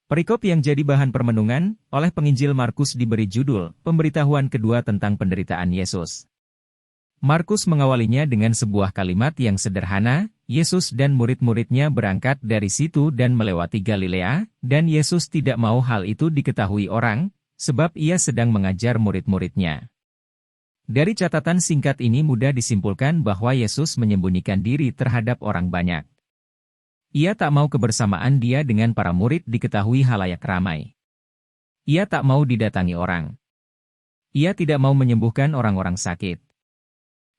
Perikop yang jadi bahan permenungan oleh penginjil Markus diberi judul Pemberitahuan Kedua tentang Penderitaan Yesus. Markus mengawalinya dengan sebuah kalimat yang sederhana, Yesus dan murid-muridnya berangkat dari situ dan melewati Galilea, dan Yesus tidak mau hal itu diketahui orang, sebab ia sedang mengajar murid-muridnya. Dari catatan singkat ini mudah disimpulkan bahwa Yesus menyembunyikan diri terhadap orang banyak. Ia tak mau kebersamaan dia dengan para murid diketahui halayak ramai. Ia tak mau didatangi orang. Ia tidak mau menyembuhkan orang-orang sakit.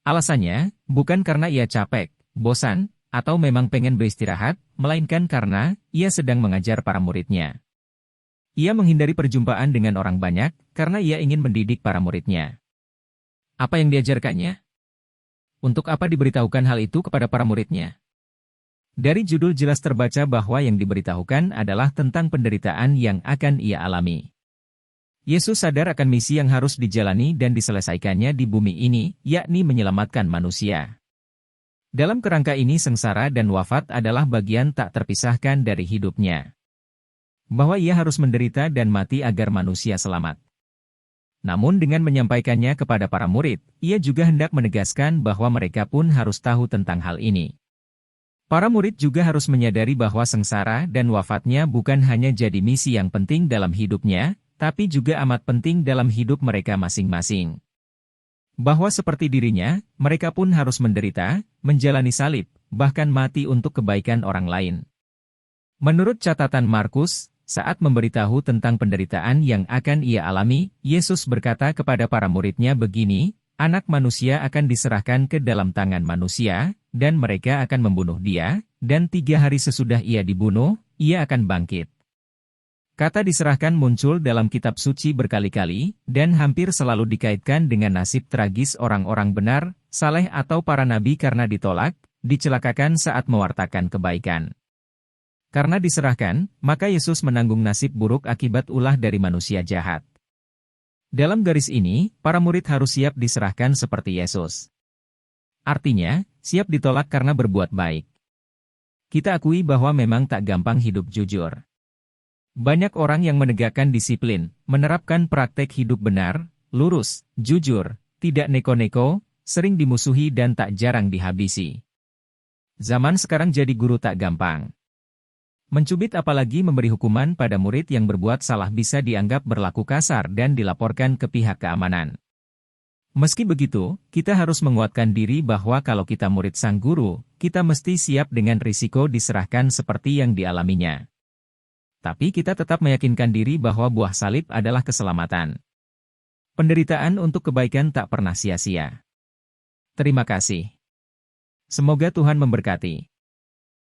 Alasannya, bukan karena ia capek, bosan, atau memang pengen beristirahat, melainkan karena ia sedang mengajar para muridnya. Ia menghindari perjumpaan dengan orang banyak, karena ia ingin mendidik para muridnya. Apa yang diajarkannya? Untuk apa diberitahukan hal itu kepada para muridnya? Dari judul jelas terbaca bahwa yang diberitahukan adalah tentang penderitaan yang akan ia alami. Yesus sadar akan misi yang harus dijalani dan diselesaikannya di bumi ini, yakni menyelamatkan manusia. Dalam kerangka ini sengsara dan wafat adalah bagian tak terpisahkan dari hidupnya. Bahwa ia harus menderita dan mati agar manusia selamat. Namun dengan menyampaikannya kepada para murid, ia juga hendak menegaskan bahwa mereka pun harus tahu tentang hal ini. Para murid juga harus menyadari bahwa sengsara dan wafatnya bukan hanya jadi misi yang penting dalam hidupnya, tapi juga amat penting dalam hidup mereka masing-masing. Bahwa seperti dirinya, mereka pun harus menderita, menjalani salib, bahkan mati untuk kebaikan orang lain. Menurut catatan Markus, saat memberitahu tentang penderitaan yang akan ia alami, Yesus berkata kepada para muridnya begini, Anak manusia akan diserahkan ke dalam tangan manusia, dan mereka akan membunuh dia, dan 3 hari sesudah ia dibunuh, ia akan bangkit. Kata diserahkan muncul dalam kitab suci berkali-kali, dan hampir selalu dikaitkan dengan nasib tragis orang-orang benar, saleh atau para nabi karena ditolak, dicelakakan saat mewartakan kebaikan. Karena diserahkan, maka Yesus menanggung nasib buruk akibat ulah dari manusia jahat. Dalam garis ini, para murid harus siap diserahkan seperti Yesus. Artinya, siap ditolak karena berbuat baik. Kita akui bahwa memang tak gampang hidup jujur. Banyak orang yang menegakkan disiplin, menerapkan praktek hidup benar, lurus, jujur, tidak neko-neko, sering dimusuhi dan tak jarang dihabisi. Zaman sekarang jadi guru tak gampang. Mencubit apalagi memberi hukuman pada murid yang berbuat salah bisa dianggap berlaku kasar dan dilaporkan ke pihak keamanan. Meski begitu, kita harus menguatkan diri bahwa kalau kita murid sang guru, kita mesti siap dengan risiko diserahkan seperti yang dialaminya. Tapi kita tetap meyakinkan diri bahwa buah salib adalah keselamatan. Penderitaan untuk kebaikan tak pernah sia-sia. Terima kasih. Semoga Tuhan memberkati.